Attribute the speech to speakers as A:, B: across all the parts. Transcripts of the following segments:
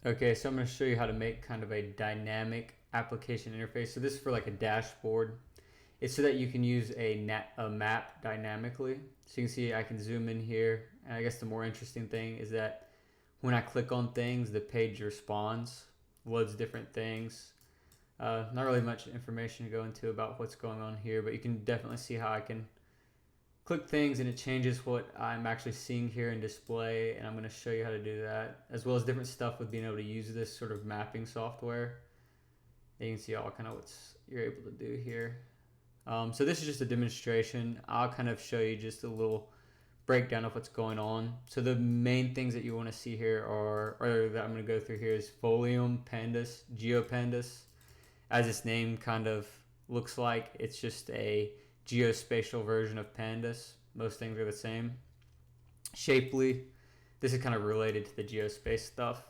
A: Okay, so I'm going to show you how to make kind of a dynamic application interface. So this is for like a dashboard. It's so that you can use a map dynamically. So you can see I can zoom in here. And I guess the more interesting thing is that when I click on things, the page responds, loads different things. Not really much information to go into about what's going on here, but you can definitely see how I can click things and it changes what I'm actually seeing here in display, and I'm going to show you how to do that, as well as different stuff with being able to use this sort of mapping software. And you can see all kind of what you're able to do here. So this is just a demonstration. I'll kind of show you just a little breakdown of what's going on. So the main things that you want to see here are, or that I'm going to go through here, is Folium, Pandas, GeoPandas. As its name kind of looks like, it's just a geospatial version of Pandas. Most things are the same. Shapely, this is kind of related to the geospace stuff.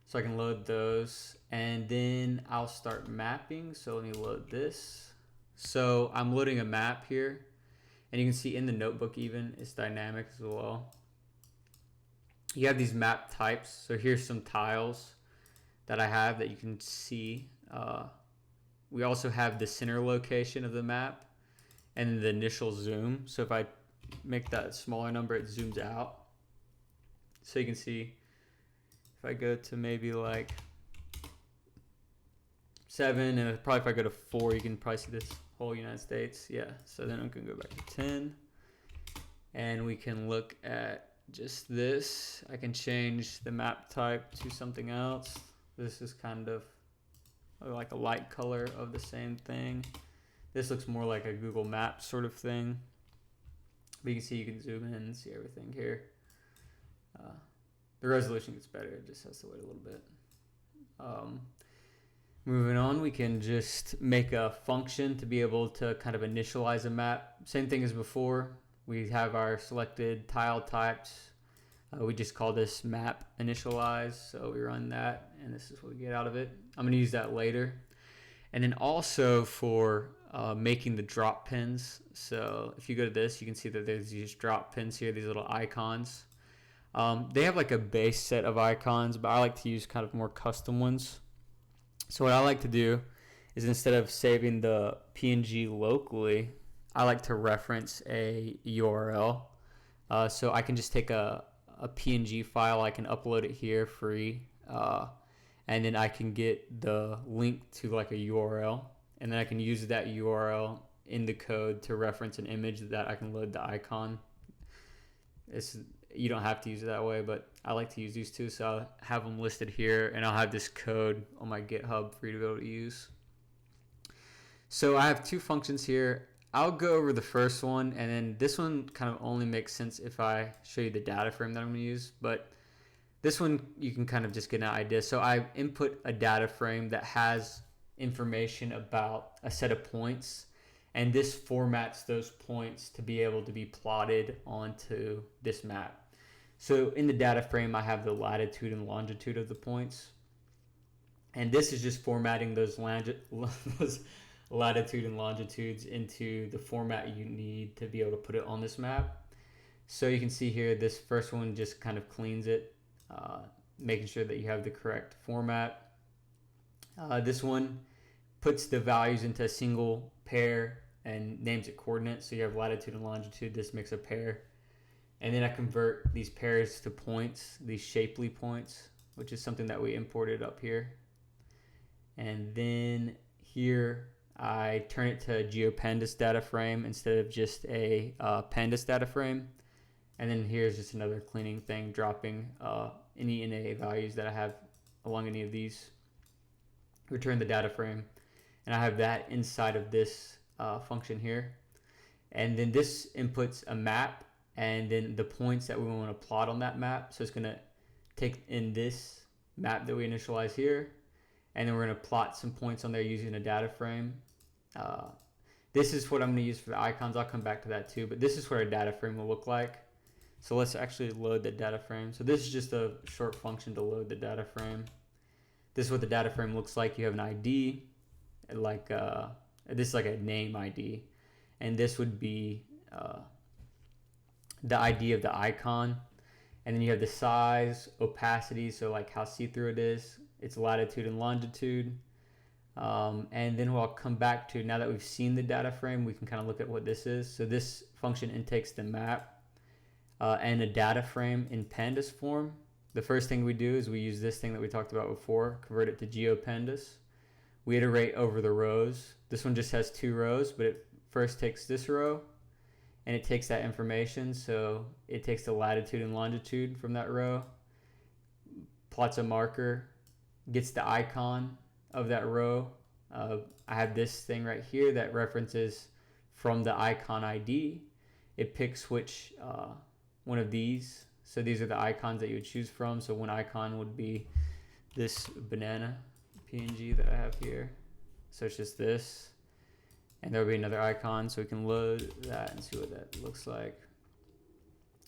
A: So I can load those, and then I'll start mapping. So let me load this. So I'm loading a map here, and you can see in the notebook even, it's dynamic as well. You have these map types. So here's some tiles that I have that you can see. We also have the center location of the map and the initial zoom. So if I make that smaller number, it zooms out. So you can see if I go to maybe like 7, and probably if I go to 4, you can probably see this whole United States. Yeah, so then I'm gonna go back to 10, and we can look at just this. I can change the map type to something else. This is kind of like a light color of the same thing. This looks more like a Google Maps sort of thing. But you can see, you can zoom in and see everything here. The resolution gets better, it just has to wait a little bit. Moving on, we can just make a function to be able to kind of initialize a map. Same thing as before. We have our selected tile types. We just call this map initialize. So we run that, and this is what we get out of it. I'm gonna use that later. And then also for making the drop pins. So if you go to this, you can see that there's these drop pins here, these little icons. They have like a base set of icons, but I like to use kind of more custom ones. So what I like to do is, instead of saving the PNG locally, I like to reference a URL. So I can just take a PNG file, I can upload it here free, and then I can get the link to like a URL, and then I can use that URL in the code to reference an image that I can load the icon. You don't have to use it that way, but I like to use these two, so I'll have them listed here, and I'll have this code on my GitHub for you to be able to use. So I have two functions here. I'll go over the first one, and then this one kind of only makes sense if I show you the data frame that I'm going to use, but this one you can kind of just get an idea. So I input a data frame that has information about a set of points, and this formats those points to be able to be plotted onto this map. So in the data frame, I have the latitude and longitude of the points, and this is just formatting those latitude and longitudes into the format you need to be able to put it on this map. So you can see here, this first one just kind of cleans it, making sure that you have the correct format. This one puts the values into a single pair and names it coordinates. So you have latitude and longitude, this makes a pair. And then I convert these pairs to points, these shapely points, which is something that we imported up here. And then here I turn it to a GeoPandas data frame instead of just a Pandas data frame. And then here's just another cleaning thing, dropping any NA values that I have along any of these. Return the data frame, and I have that inside of this function here. And then this inputs a map, and then the points that we want to plot on that map. So it's going to take in this map that we initialize here, and then we're going to plot some points on there using a data frame. This is what I'm going to use for the icons. I'll come back to that too, but this is what our data frame will look like. So let's actually load the data frame. So this is just a short function to load the data frame. This is what the data frame looks like. You have an ID, like this is like a name ID, and this would be the ID of the icon. And then you have the size, opacity, so like how see-through it is, its latitude and longitude. And then what I'll come back to, now that we've seen the data frame, we can kind of look at what this is. So this function intakes the map and a data frame in pandas form. The first thing we do is we use this thing that we talked about before, convert it to GeoPandas. We iterate over the rows. This one just has 2 rows, but it first takes this row and it takes that information. So it takes the latitude and longitude from that row, plots a marker, gets the icon of that row. I have this thing right here that references from the icon ID. It picks which one of these. So these are the icons that you would choose from. So one icon would be this banana PNG that I have here. So it's just this. And there'll be another icon, so we can load that and see what that looks like.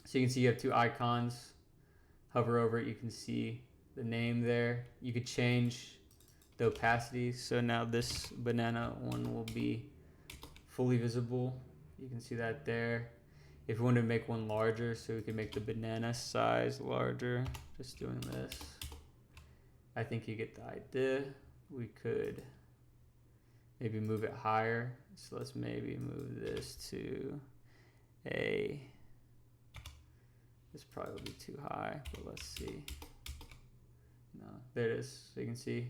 A: So you can see you have 2 icons. Hover over it, you can see the name there. You could change the opacity. So now this banana one will be fully visible. You can see that there. If we want to make one larger, so we can make the banana size larger, just doing this. I think you get the idea. We could maybe move it higher. So let's maybe move this to this probably would be too high, but let's see. No, there it is. So you can see.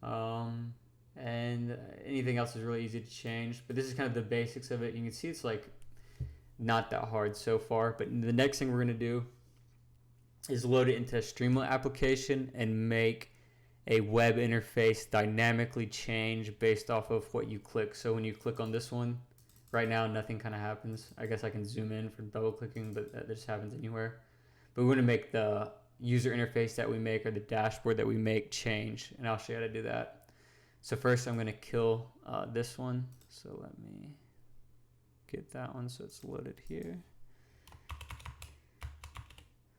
A: And anything else is really easy to change, but this is kind of the basics of it. You can see it's like not that hard so far, but the next thing we're going to do is load it into a Streamlit application and make a web interface dynamically change based off of what you click. So when you click on this one, right now nothing kind of happens. I guess I can zoom in for double clicking, but that just happens anywhere. But we're going to make the user interface that we make, or the dashboard that we make, change, and I'll show you how to do that. So first I'm going to kill this one. So let me get that one so it's loaded here.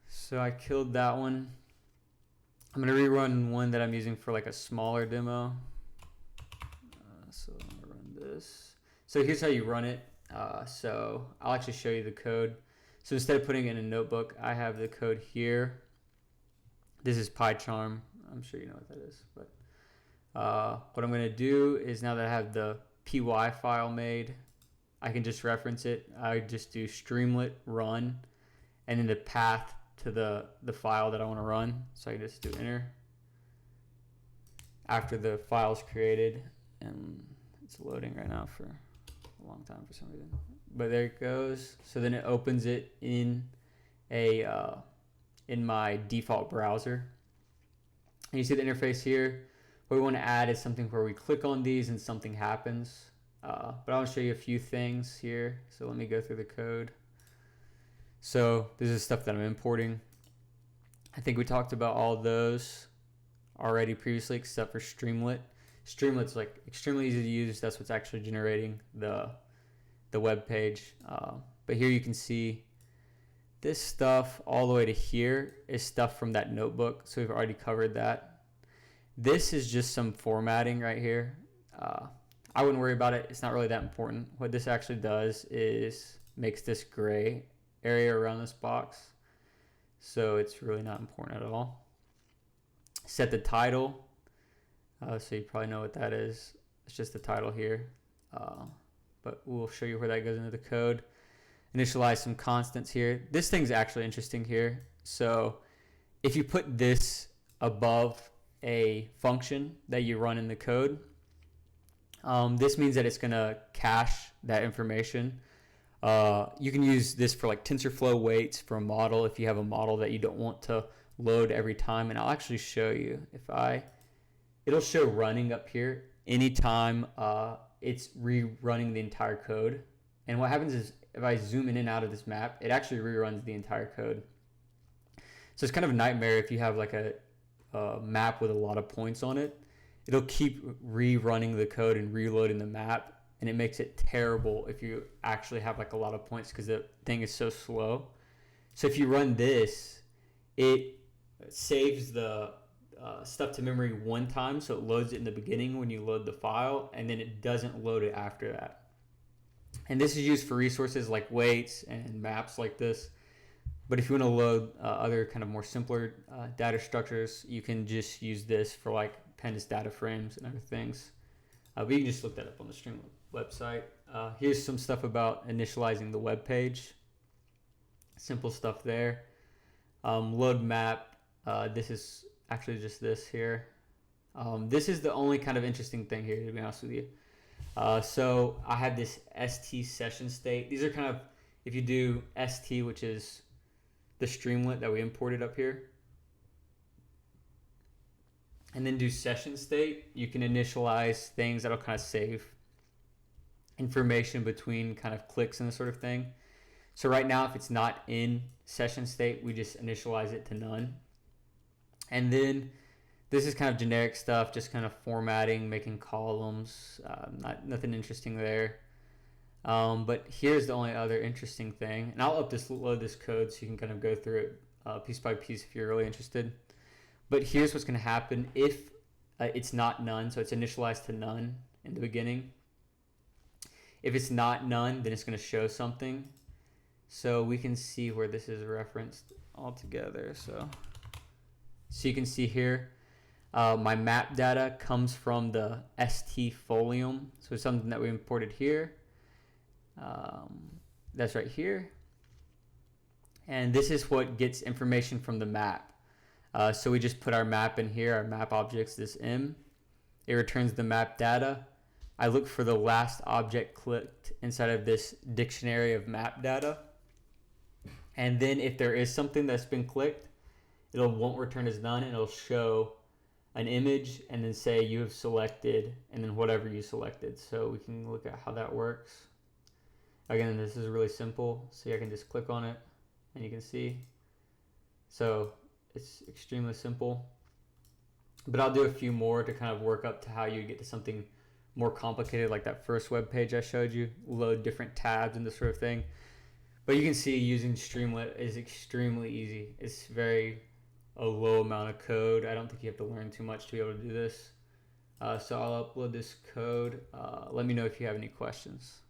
A: So I killed that one. I'm going to rerun one that I'm using for like a smaller demo. So I'm going to run this. So here's how you run it. So I'll actually show you the code. So instead of putting it in a notebook, I have the code here. This is PyCharm. I'm sure you know what that is. But what I'm going to do is, now that I have the py file made, I can just reference it. I just do Streamlit run, and then the path to the file that I want to run. So I just do enter after the file is created, and it's loading right now for a long time for some reason. But there it goes. So then it opens it in in my default browser. And you see the interface here. What we want to add is something where we click on these and something happens. But I want to show you a few things here. So let me go through the code. So this is stuff that I'm importing. I think we talked about all those already previously, except for Streamlit. Streamlit's like extremely easy to use. That's what's actually generating the web page. But here you can see this stuff all the way to here is stuff from that notebook. So we've already covered that. This is just some formatting right here. I wouldn't worry about it. It's not really that important. What this actually does is makes this gray area around this box. So it's really not important at all. Set the title. So you probably know what that is. It's just the title here. But we'll show you where that goes into the code. Initialize some constants here. This thing's actually interesting here. So if you put this above a function that you run in the code, this means that it's going to cache that information. You can use this for like TensorFlow weights for a model if you have a model that you don't want to load every time. And I'll actually show you. It'll show running up here anytime it's rerunning the entire code. And what happens is, if I zoom in and out of this map, it actually reruns the entire code. So it's kind of a nightmare if you have like a map with a lot of points on it. It'll keep rerunning the code and reloading the map, and it makes it terrible if you actually have like a lot of points, because the thing is so slow. So if you run this, it saves the stuff to memory one time, so it loads it in the beginning when you load the file, and then it doesn't load it after that. And this is used for resources like weights and maps like this. But if you want to load other kind of more simpler data structures, you can just use this for like pandas data frames and other things. But you can just look that up on the Streamlit website. Here's some stuff about initializing the web page. Simple stuff there. Load map. This is actually just this here. This is the only kind of interesting thing here, to be honest with you. So I have this ST session state. These are kind of, if you do ST, which is the Streamlit that we imported up here, and then do session state, you can initialize things that'll kind of save information between kind of clicks and this sort of thing. So right now, if it's not in session state, we just initialize it to none. And then this is kind of generic stuff, just kind of formatting, making columns, nothing interesting there. But here's the only other interesting thing, and I'll load this code so you can kind of go through it piece by piece if you're really interested. But here's what's going to happen if it's not none, so it's initialized to none in the beginning. If it's not none, then it's going to show something. So we can see where this is referenced all together. So you can see here, my map data comes from the ST Folium. So it's something that we imported here. That's right here. And this is what gets information from the map. So we just put our map in here, our map objects, this M. It returns the map data. I look for the last object clicked inside of this dictionary of map data. And then if there is something that's been clicked, it won't return as none, and it'll show an image and then say you have selected and then whatever you selected. So we can look at how that works. Again, this is really simple. See, I can just click on it and you can see. So it's extremely simple. But I'll do a few more to kind of work up to how you get to something more complicated, like that first web page I showed you, load different tabs and this sort of thing. But you can see using Streamlit is extremely easy. It's a low amount of code. I don't think you have to learn too much to be able to do this. So I'll upload this code. Let me know if you have any questions.